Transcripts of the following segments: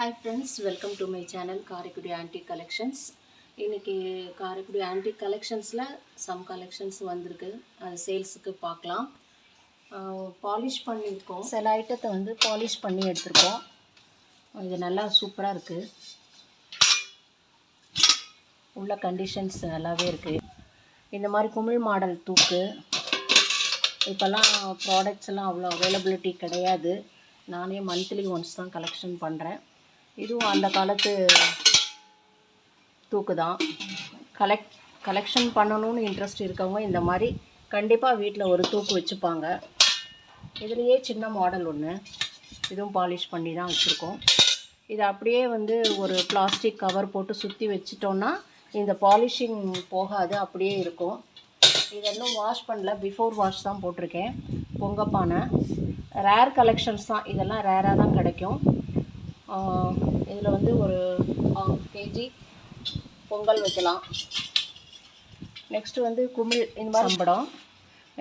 Hi friends, welcome to my channel Karakudi Antique Collections. இன்னைக்கு Karaikudi antique கலெக்ஷன்ஸில் some collections வந்திருக்கு. அது சேல்ஸுக்கு பார்க்கலாம். பாலிஷ் பண்ணியிருக்கோம். சில ஐட்டத்தை வந்து பாலிஷ் பண்ணி எடுத்திருக்கோம். இது நல்லா சூப்பராக இருக்குது. உள்ள கண்டிஷன்ஸ் நல்லாவே இருக்குது. இந்த மாதிரி குமிழ் மாடல் தூக்கு இப்போல்லாம் ப்ராடக்ட்ஸ் எல்லாம் அவ்வளோ அவைலபிலிட்டி கிடையாது. நானே மந்த்லி ஒன்ஸ் தான் கலெக்ஷன் பண்ணுறேன். இதுவும் அந்த காலத்து தூக்கு தான். கலெக்ஷன் பண்ணணும்னு இன்ட்ரெஸ்ட் இருக்கவங்க இந்த மாதிரி கண்டிப்பாக வீட்டில் ஒரு தூக்கு வச்சுப்பாங்க. இதுலேயே சின்ன மாடல் ஒன்று, இதுவும் பாலிஷ் பண்ணி தான் வச்சுருக்கோம். இது அப்படியே வந்து ஒரு பிளாஸ்டிக் கவர் போட்டு சுற்றி வச்சிட்டோன்னா இந்த பாலிஷிங் போகாது, அப்படியே இருக்கும். இதெல்லாம் வாஷ் பண்ணல, பிஃபோர் வாஷ் தான் போட்டிருக்கேன். பொங்கப்பானை ரேர் கலெக்ஷன்ஸ் தான், இதெல்லாம் ரேராக தான் கிடைக்கும். இதில் வந்து ஒரு 1/2 kg பொங்கல் வைக்கலாம். நெக்ஸ்ட்டு வந்து குமிழ் இந்த மாதிரி சம்படம்.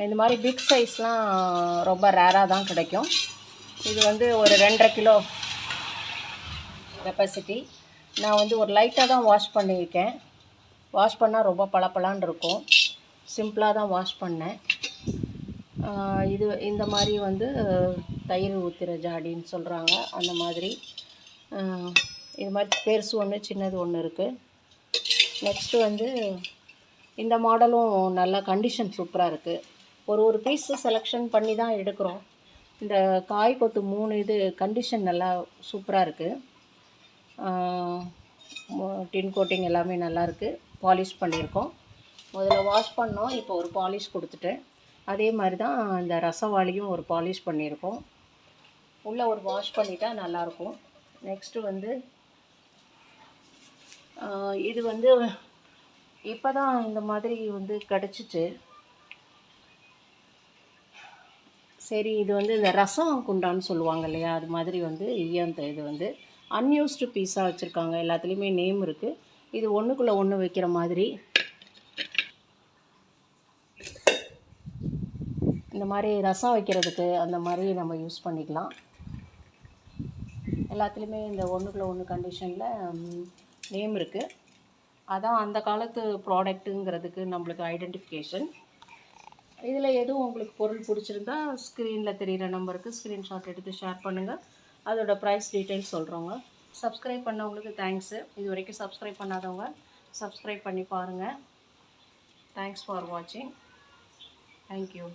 இந்த மாதிரி பிக் சைஸ்லாம் ரொம்ப ரேராக தான் கிடைக்கும். இது வந்து ஒரு 2.5 கிலோ கெப்பாசிட்டி. நான் வந்து ஒரு லைட்டாக தான் வாஷ் பண்ணியிருக்கேன். வாஷ் பண்ணால் ரொம்ப பளபளன்னு இருக்கும். சிம்பிளாக தான் வாஷ் பண்ணேன். இது இந்த மாதிரி வந்து தயிர் ஊற்றுற ஜாடின்னு சொல்கிறாங்க, அந்த மாதிரி. இது மாதிரி பெருசு ஒன்று சின்னது ஒன்று இருக்குது. நெக்ஸ்ட்டு வந்து இந்த மாடலும் நல்ல கண்டிஷன் சூப்பராக இருக்குது. ஒரு பீஸு செலெக்ஷன் பண்ணி தான் எடுக்கிறோம். இந்த காய் கொத்து 3 இது கண்டிஷன் நல்லா சூப்பராக இருக்குது. டின் கோட்டிங் எல்லாமே நல்லாயிருக்கு. பாலிஷ் பண்ணியிருக்கோம். முதல்ல வாஷ் பண்ணோம், இப்போ ஒரு பாலிஷ் கொடுத்துட்டேன். அதே மாதிரி தான் இந்த ரசவாளியும் ஒரு பாலிஷ் பண்ணியிருக்கோம். உள்ளே ஒரு வாஷ் பண்ணிட்டா நல்லாயிருக்கும். நெக்ஸ்ட்டு வந்து இது வந்து இப்போ தான் இந்த மாதிரி வந்து கிடச்சிச்சு. சரி, இது வந்து இந்த ரசம் குண்டான்னு சொல்லுவாங்க இல்லையா, அது மாதிரி வந்து அந்த இது வந்து அன்யூஸ்டு பீஸாக வச்சுருக்காங்க. எல்லாத்துலேயுமே நேம் இருக்குது. இது ஒன்றுக்குள்ளே ஒன்று வைக்கிற மாதிரி. இந்த மாதிரி ரசம் வைக்கிறதுக்கு அந்த மாதிரி நம்ம யூஸ் பண்ணிக்கலாம். எல்லாத்துலேயுமே இந்த ஒன்றுக்குள்ளே ஒன்று கண்டிஷனில் நேம் இருக்குது. அதான் அந்த காலத்து ப்ராடக்ட்டுங்கிறதுக்கு நம்மளுக்கு ஐடென்டிஃபிகேஷன். இதில் எதுவும் உங்களுக்கு பொருள் பிடிச்சிருந்தா ஸ்க்ரீனில் தெரிகிற நம்பருக்கு ஸ்க்ரீன்ஷாட் எடுத்து ஷேர் பண்ணுங்கள். அதோட ப்ரைஸ் டீட்டெயில்ஸ் சொல்கிறோங்க. சப்ஸ்கிரைப் பண்ணவங்களுக்கு தேங்க்ஸு. இது வரைக்கும் சப்ஸ்கிரைப் பண்ணாதவங்க சப்ஸ்கிரைப் பண்ணி பாருங்கள். தேங்க்ஸ் ஃபார் வாட்சிங். தேங்க்யூ.